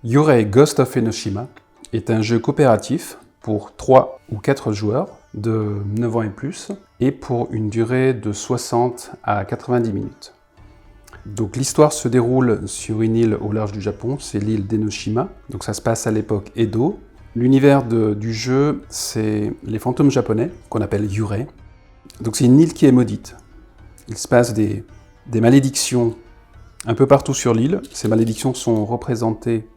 Yurei Ghost of Enoshima est un jeu coopératif pour 3 ou 4 joueurs de 9 ans et plus, et pour une durée de 60 à 90 minutes. Donc l'histoire se déroule sur une île au large du Japon, c'est l'île d'Enoshima, donc ça se passe à l'époque Edo. L'univers du jeu, c'est les fantômes japonais, qu'on appelle Yurei. Donc c'est une île qui est maudite. Il se passe des malédictions un peu partout sur l'île. Ces malédictions sont représentées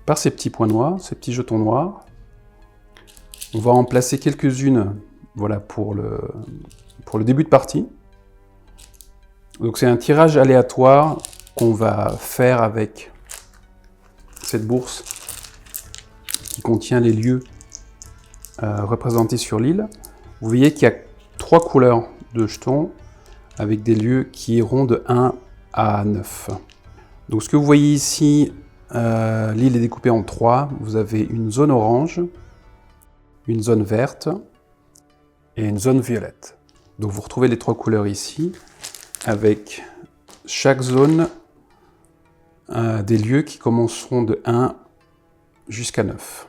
par ces petits points noirs, ces petits jetons noirs. On va en placer quelques-unes, voilà, pour le début de partie. Donc c'est un tirage aléatoire qu'on va faire avec cette bourse qui contient les lieux représentés sur l'île. Vous voyez qu'il y a 3 couleurs de jetons avec des lieux qui iront de 1 à 9. Donc ce que vous voyez ici, l'île est découpée en 3. Vous avez une zone orange, une zone verte et une zone violette. Donc vous retrouvez les 3 couleurs ici, avec chaque zone des lieux qui commenceront de 1 jusqu'à 9.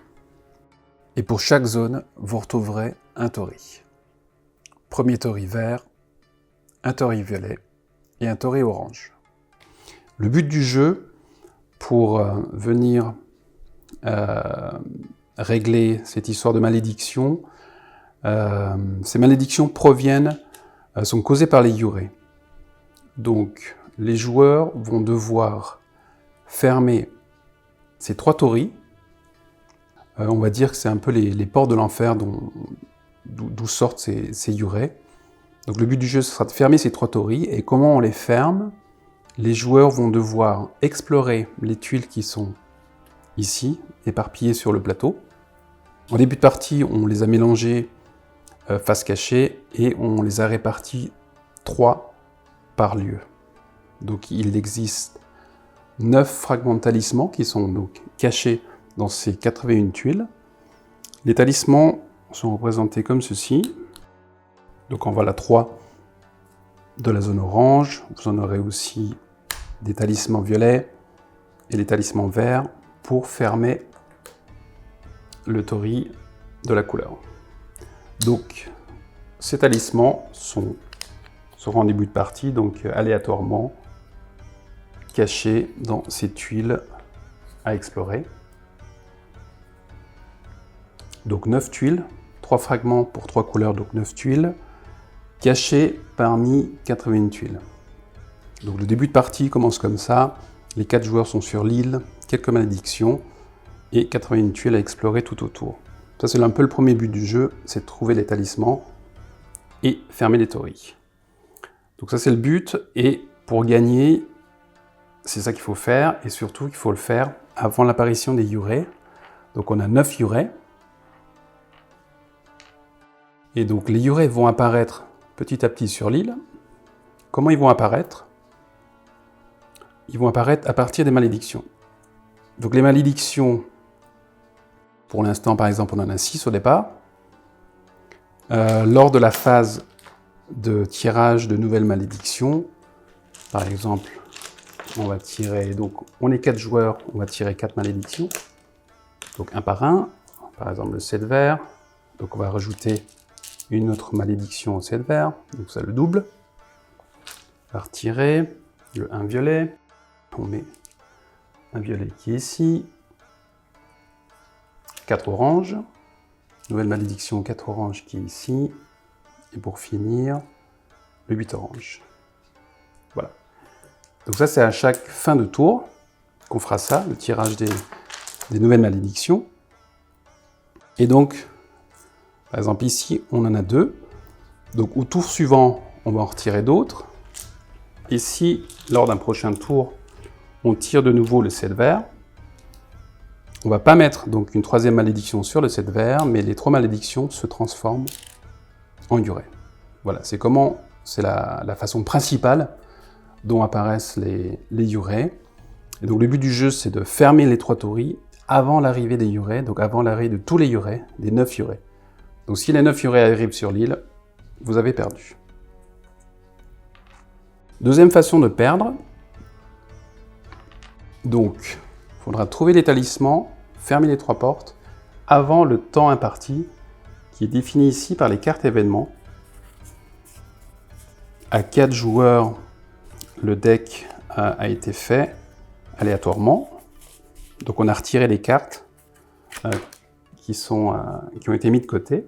Et pour chaque zone, vous retrouverez un tori. Premier tori vert, un tori violet et un tori orange. Le but du jeu, pour venir régler cette histoire de malédiction, ces malédictions sont causées par les Yurei. Donc, les joueurs vont devoir fermer ces 3 torii. On va dire que c'est un peu les portes de l'enfer d'où sortent ces Yurei. Donc le but du jeu, ce sera de fermer ces 3 torii. Et comment on les ferme? Les joueurs vont devoir explorer les tuiles qui sont ici, éparpillées sur le plateau. En début de partie, on les a mélangées face cachée et on les a réparties 3 par lieu. Donc il existe 9 fragments de talismans qui sont donc cachés dans ces 81 tuiles. Les talismans sont représentés comme ceci. Donc en voilà 3 de la zone orange. Vous en aurez aussi des talismans violets et des talismans verts pour fermer le tori de la couleur. Donc ces talismans seront en début de partie, donc aléatoirement cachés dans ces tuiles à explorer. Donc 9 tuiles, 3 fragments pour 3 couleurs, donc 9 tuiles, cachés parmi 81 tuiles. Donc le début de partie commence comme ça, les 4 joueurs sont sur l'île, quelques malédictions, et 81 tuiles à explorer tout autour. Ça c'est un peu le premier but du jeu, c'est de trouver les talismans et fermer les torii. Donc ça c'est le but, et pour gagner, c'est ça qu'il faut faire, et surtout qu'il faut le faire avant l'apparition des Yurei. Donc on a 9 Yurei. Et donc les Yurei vont apparaître petit à petit sur l'île. Comment ils vont apparaître? Ils vont apparaître à partir des malédictions. Donc les malédictions, pour l'instant par exemple on en a 6 au départ. Lors de la phase de tirage de nouvelles malédictions, par exemple, on va tirer, donc on est 4 joueurs, on va tirer 4 malédictions, donc un par un, par exemple le 7 vert, donc on va rajouter une autre malédiction au 7 vert, donc ça le double, on va retirer le 1 violet, on met un violet qui est ici, 4 oranges, nouvelle malédiction 4 oranges qui est ici, et pour finir, le 8 orange. Voilà. Donc ça, c'est à chaque fin de tour qu'on fera ça, le tirage des nouvelles malédictions. Et donc, par exemple ici, on en a 2. Donc au tour suivant, on va en retirer d'autres. Et si, lors d'un prochain tour, on tire de nouveau le 7 vert, on ne va pas mettre donc une 3e malédiction sur le 7 vert, mais les 3 malédictions se transforment en Yurei. Voilà, c'est la façon principale dont apparaissent les Yurei. Et donc le but du jeu, c'est de fermer les 3 torii avant l'arrivée des Yurei, donc avant l'arrivée de tous les Yurei, des 9 Yurei. Donc si les 9 Yurei arrivent sur l'île, vous avez perdu. Deuxième façon de perdre, donc faudra trouver les talismans, fermer les 3 portes, avant le temps imparti, qui est défini ici par les cartes événements. À 4 joueurs, le deck a été fait aléatoirement. Donc on a retiré les cartes qui ont été mises de côté.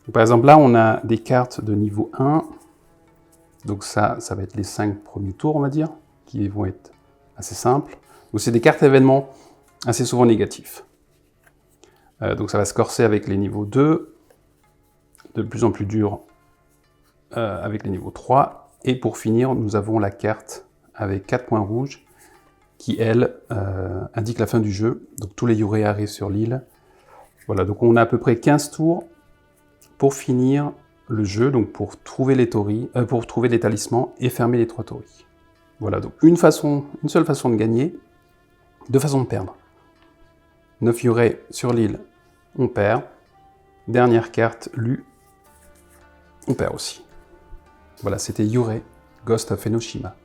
Donc, par exemple, là, on a des cartes de niveau 1. Donc ça va être les 5 premiers tours, on va dire, qui vont être assez simples. Donc c'est des cartes événements assez souvent négatifs. Donc ça va se corser avec les niveaux 2, de plus en plus dur avec les niveaux 3. Et pour finir, nous avons la carte avec 4 points rouges qui, elle, indique la fin du jeu. Donc tous les Yurei arrivent sur l'île. Voilà, donc on a à peu près 15 tours pour finir le jeu, donc pour trouver les talismans et fermer les 3 torii. Voilà, donc une seule façon de gagner, 2 façons de perdre. 9 Yurei sur l'île, on perd. Dernière carte lue, on perd aussi. Voilà, c'était Yurei, Ghost of Enoshima.